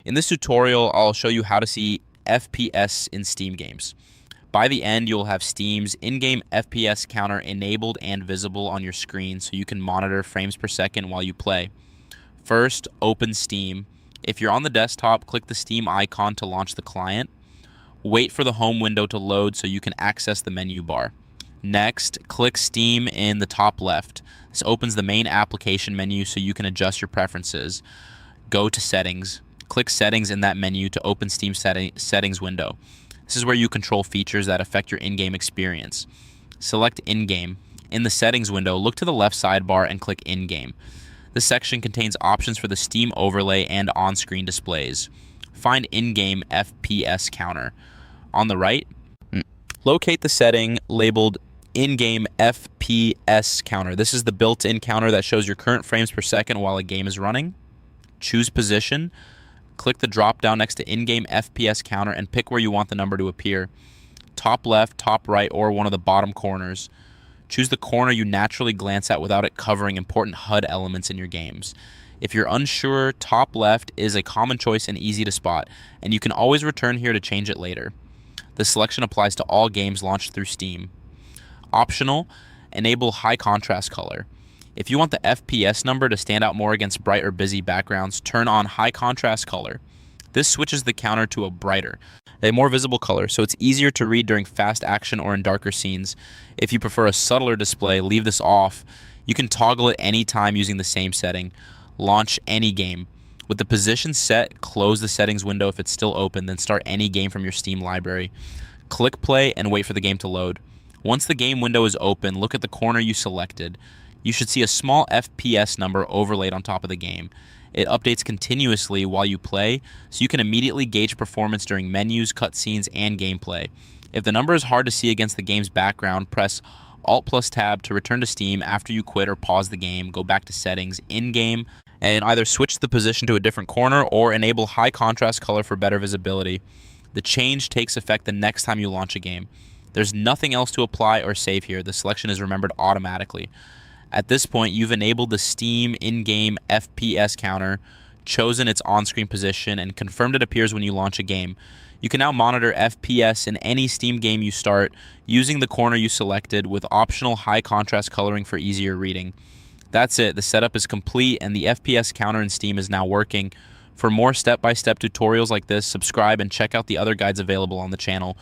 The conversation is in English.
In this tutorial, I'll show you how to see FPS in Steam games. By the end, you'll have Steam's in-game FPS counter enabled and visible on your screen so you can monitor frames per second while you play. First, open Steam. If you're on the desktop, click the Steam icon to launch the client. Wait for the home window to load so you can access the menu bar. Next, click Steam in the top left. This opens the main application menu so you can adjust your preferences. Go to Settings. Click Settings in that menu to open Steam settings window. This is where you control features that affect your in-game experience. Select In-Game. In the Settings window, look to the left sidebar and click In-Game. This section contains options for the Steam overlay and on-screen displays. Find In-Game FPS counter. On the right, locate the setting labeled In-Game FPS counter. This is the built-in counter that shows your current frames per second while a game is running. Choose Position. Click the drop-down next to In-Game FPS counter and pick where you want the number to appear. Top left, top right, or one of the bottom corners. Choose the corner you naturally glance at without it covering important HUD elements in your games. If you're unsure, top left is a common choice and easy to spot, and you can always return here to change it later. This selection applies to all games launched through Steam. Optional, enable high contrast color. If you want the FPS number to stand out more against bright or busy backgrounds, turn on high contrast color. This switches the counter to a brighter, a more visible color, so it's easier to read during fast action or in darker scenes. If you prefer a subtler display, leave this off. You can toggle it anytime using the same setting. Launch any game. With the position set, close the settings window if it's still open, then start any game from your Steam library. Click play and wait for the game to load. Once the game window is open, look at the corner you selected. You should see a small FPS number overlaid on top of the game. It updates continuously while you play, so you can immediately gauge performance during menus, cutscenes, and gameplay. If the number is hard to see against the game's background, press Alt plus Tab to return to Steam after you quit or pause the game, go back to Settings, In-Game, and either switch the position to a different corner or enable high contrast color for better visibility. The change takes effect the next time you launch a game. There's nothing else to apply or save here. The selection is remembered automatically. At this point, you've enabled the Steam in-game FPS counter, chosen its on-screen position, and confirmed it appears when you launch a game. You can now monitor FPS in any Steam game you start using the corner you selected with optional high contrast coloring for easier reading. That's it. The setup is complete and the FPS counter in Steam is now working. For more step-by-step tutorials like this, subscribe and check out the other guides available on the channel.